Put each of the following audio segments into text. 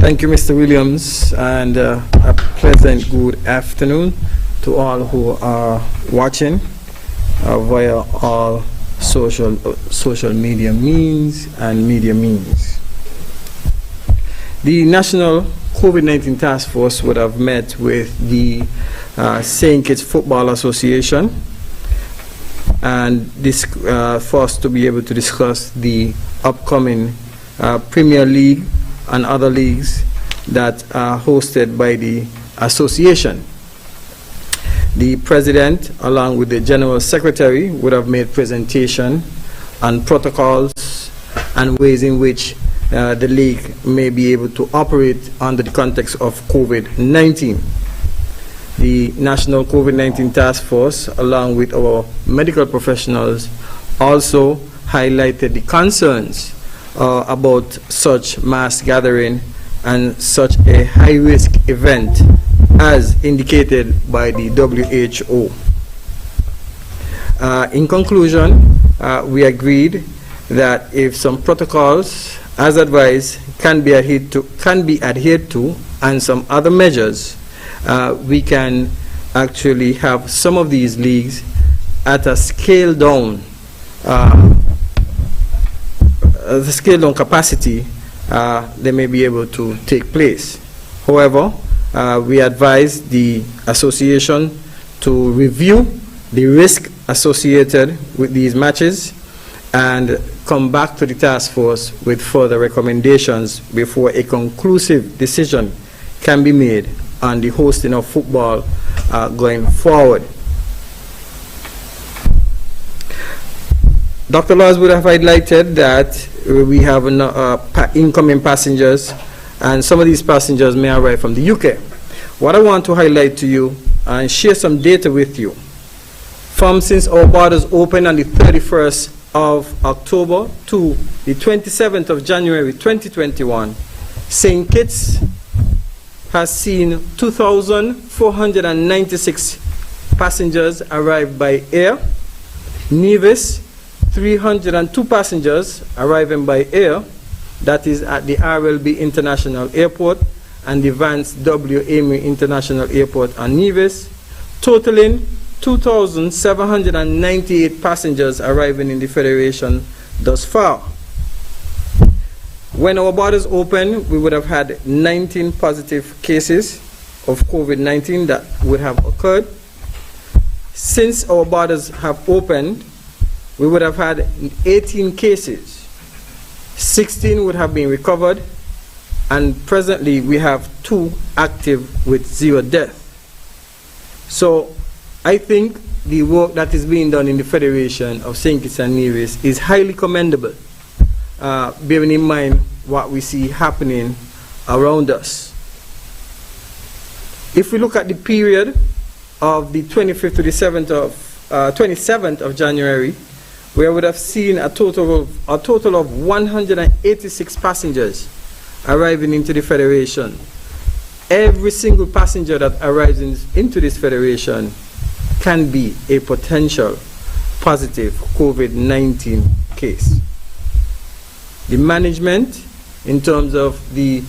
Thank you, Mr. Williams, and a pleasant good afternoon to all who are watching via all social media means and media means. The National COVID-19 Task Force would have met with the St. Kitts Football Association, and this for us to be able to discuss the upcoming Premier League and other leagues that are hosted by the association. The president, along with the general secretary, would have made presentation on protocols and ways in which the league may be able to operate under the context of COVID-19. The National COVID-19 Task Force, along with our medical professionals, also highlighted the concerns about such mass gathering and such a high-risk event as indicated by the WHO. In conclusion, we agreed that if some protocols, as advised, can be adhered to, and some other measures, we can actually have some of these leagues at a scaled down capacity. They may be able to take place. However, we advise the association to review the risk associated with these matches and come back to the task force with further recommendations before a conclusive decision can be made on the hosting of football going forward. Dr. Laws would have highlighted that we have incoming passengers, and some of these passengers may arrive from the UK. What I want to highlight to you and share some data with you, since our borders opened on the 31st of October to the 27th of January 2021, St. Kitts has seen 2,496 passengers arrive by air. Nevis, 302 passengers arriving by air, that is at the RLB International Airport and the Vance W. Amory International Airport and Nevis, totaling 2,798 passengers arriving in the Federation thus far. When our borders opened, we would have had 19 positive cases of COVID-19 that would have occurred. Since our borders have opened, we would have had 18 cases. 16 would have been recovered, and presently we have 2 active with 0 death. So I think the work that is being done in the Federation of St. Kitts and Nevis is highly commendable, bearing in mind what we see happening around us. If we look at the period of the 25th to the 27th of January, we would have seen a total of 186 passengers arriving into the Federation. Every single passenger that arrives into this Federation can be a potential positive COVID-19 case. The management, in terms of the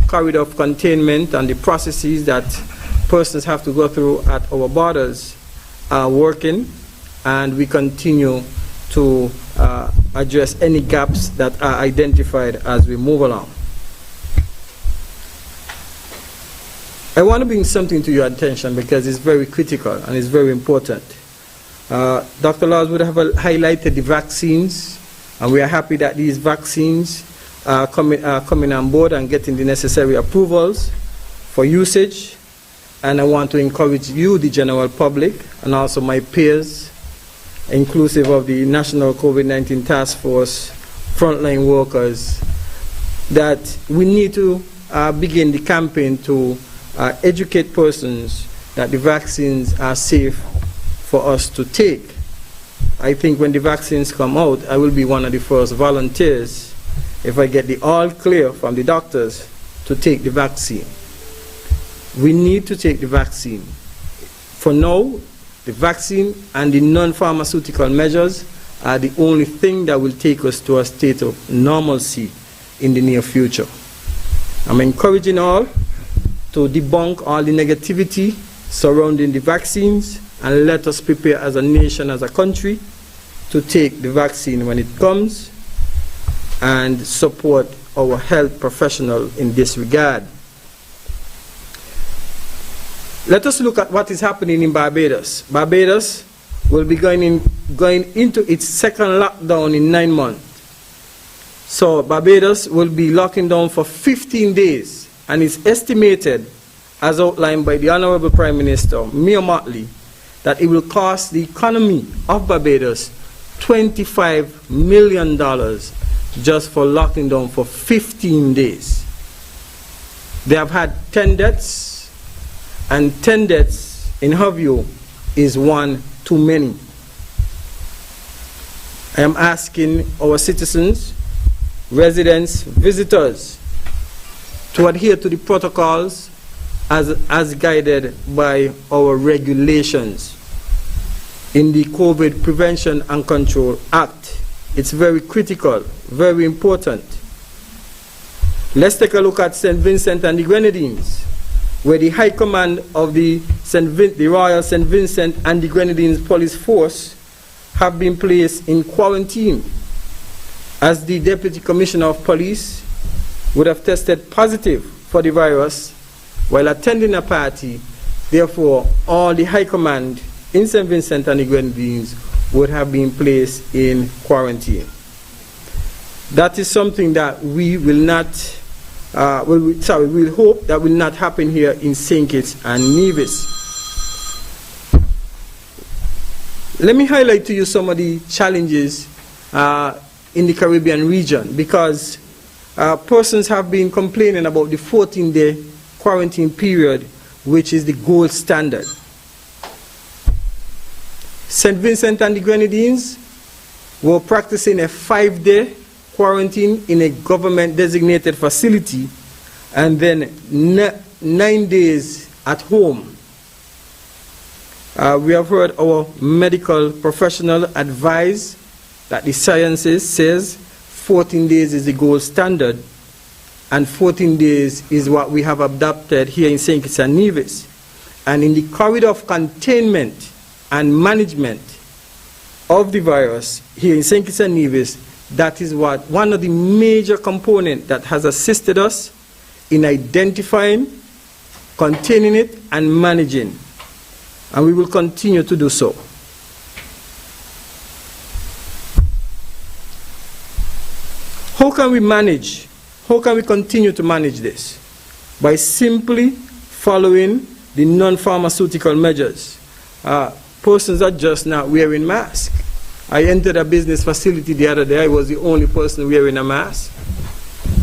corridor of containment and the processes that persons have to go through at our borders, are working, and we continue to address any gaps that are identified as we move along. I want to bring something to your attention because it's very critical and it's very important. Dr. Laws would have highlighted the vaccines, and we are happy that these vaccines are coming on board and getting the necessary approvals for usage. And I want to encourage you, the general public, and also my peers, inclusive of the National COVID-19 Task Force frontline workers, that we need to begin the campaign to educate persons that the vaccines are safe for us to take. I think when the vaccines come out, I will be one of the first volunteers, if I get the all clear from the doctors, to take the vaccine. We need to take the vaccine. For now, the vaccine and the non-pharmaceutical measures are the only thing that will take us to a state of normalcy in the near future. I'm encouraging all to debunk all the negativity surrounding the vaccines, and let us prepare as a nation, as a country, to take the vaccine when it comes and support our health professional in this regard. Let us look at what is happening in Barbados. Barbados will be going into its second lockdown in 9 months. So Barbados will be locking down for 15 days, and it's estimated, as outlined by the Honorable Prime Minister, Mia Mottley, that it will cost the economy of Barbados $25 million just for locking down for 15 days. They have had 10 deaths, and 10 deaths, in her view, is one too many. I am asking our citizens, residents, visitors, to adhere to the protocols as guided by our regulations in the COVID Prevention and Control Act. It's very critical, very important. Let's take a look at St. Vincent and the Grenadines, where the High Command of the Royal St. Vincent and the Grenadines Police Force have been placed in quarantine, as the Deputy Commissioner of Police would have tested positive for the virus while attending a party. Therefore, all the High Command in St. Vincent and the Grenadines would have been placed in quarantine. That is something that we will not, we'll hope that will not happen here in St. Kitts and Nevis. Let me highlight to you some of the challenges in the Caribbean region, because persons have been complaining about the 14-day quarantine period, which is the gold standard. St. Vincent and the Grenadines were practicing a 5-day quarantine in a government-designated facility, and then 9 days at home. We have heard our medical professional advise that the sciences says 14 days is the gold standard, and 14 days is what we have adopted here in St. Kitts and Nevis. And in the corridor of containment and management of the virus here in St. Kitts and Nevis, that is one of the major components that has assisted us in identifying, containing it, and managing. And we will continue to do so. How can we manage? How can we continue to manage this? By simply following the non-pharmaceutical measures. Persons are just not wearing masks. I entered a business facility the other day. I was the only person wearing a mask.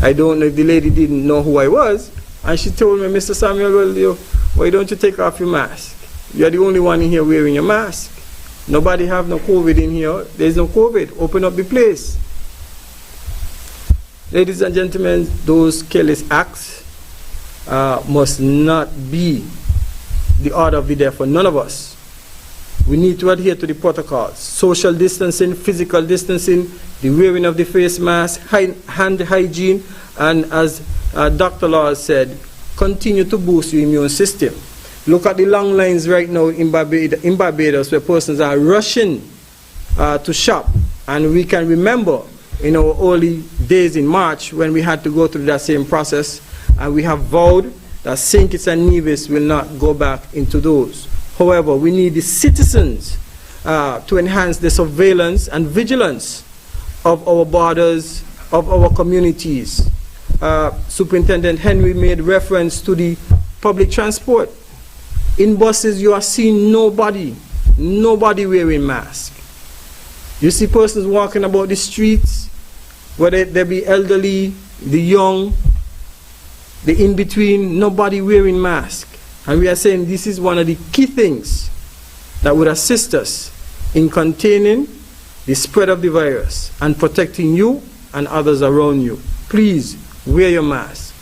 I don't know if the lady didn't know who I was, and she told me, Mr. Samuel, well, why don't you take off your mask? You're the only one in here wearing a mask. Nobody have no COVID in here. There's no COVID. Open up the place. Ladies and gentlemen, those careless acts must not be the order of the day for none of us. We need to adhere to the protocols: social distancing, physical distancing, the wearing of the face mask, hand hygiene, and as Dr. Laws said, continue to boost your immune system. Look at the long lines right now in Barbados where persons are rushing to shop. And we can remember in our early days in March when we had to go through that same process, and we have vowed that St. Kitts and Nevis will not go back into those. However, we need the citizens to enhance the surveillance and vigilance of our borders, of our communities. Superintendent Henry made reference to the public transport. In buses, you are seeing nobody wearing masks. You see persons walking about the streets, whether they be elderly, the young, the in-between, nobody wearing masks. And we are saying this is one of the key things that would assist us in containing the spread of the virus and protecting you and others around you. Please wear your mask.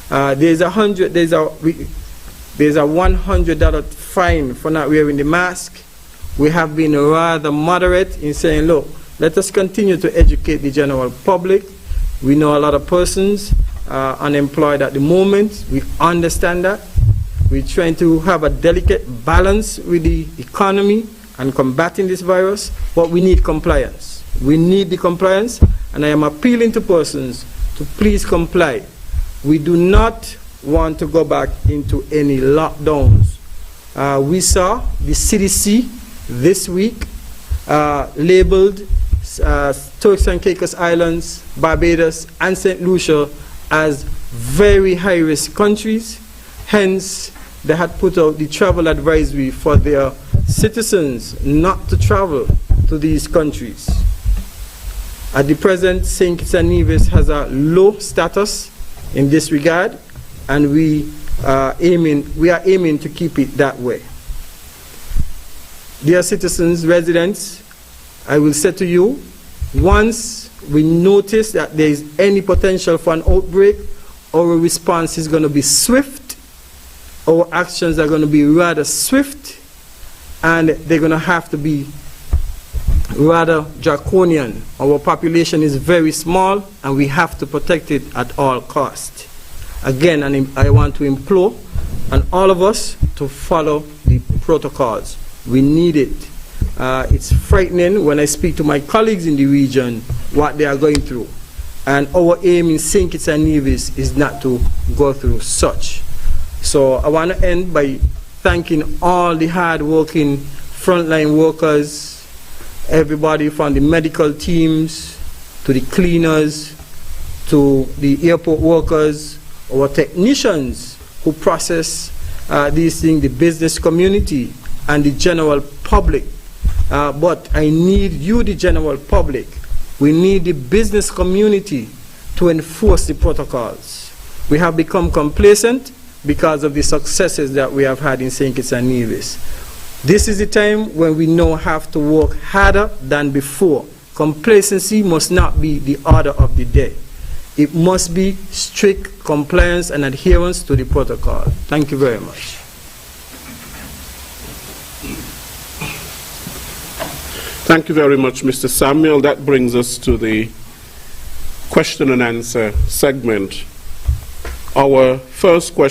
There's a $100 fine for not wearing the mask. We have been rather moderate in saying, look, let us continue to educate the general public. We know a lot of persons unemployed at the moment. We understand that. We're trying to have a delicate balance with the economy and combating this virus, but we need compliance. We need the compliance, and I am appealing to persons to please comply. We do not want to go back into any lockdowns. We saw the CDC this week labeled Turks and Caicos Islands, Barbados, and St. Lucia as very high-risk countries. Hence, they had put out the travel advisory for their citizens not to travel to these countries. At the present, St. Kitts and Nevis has a low status in this regard, and we are aiming to keep it that way. Dear citizens, residents, I will say to you, once we notice that there is any potential for an outbreak, our response is going to be swift. Our actions are going to be rather swift, and they're going to have to be rather draconian. Our population is very small, and we have to protect it at all costs. Again, I want to implore on all of us to follow the protocols. We need it. It's frightening when I speak to my colleagues in the region what they are going through. And our aim in St. Kitts and Nevis is not to go through such. So I want to end by thanking all the hard-working frontline workers, everybody from the medical teams, to the cleaners, to the airport workers, our technicians who process these things, the business community, and the general public. But I need you, the general public. We need the business community to enforce the protocols. We have become complacent because of the successes that we have had in St. Kitts and Nevis. This is the time when we now have to work harder than before. Complacency must not be the order of the day. It must be strict compliance and adherence to the protocol. Thank you very much. Thank you very much, Mr. Samuel. That brings us to the question and answer segment. Our first question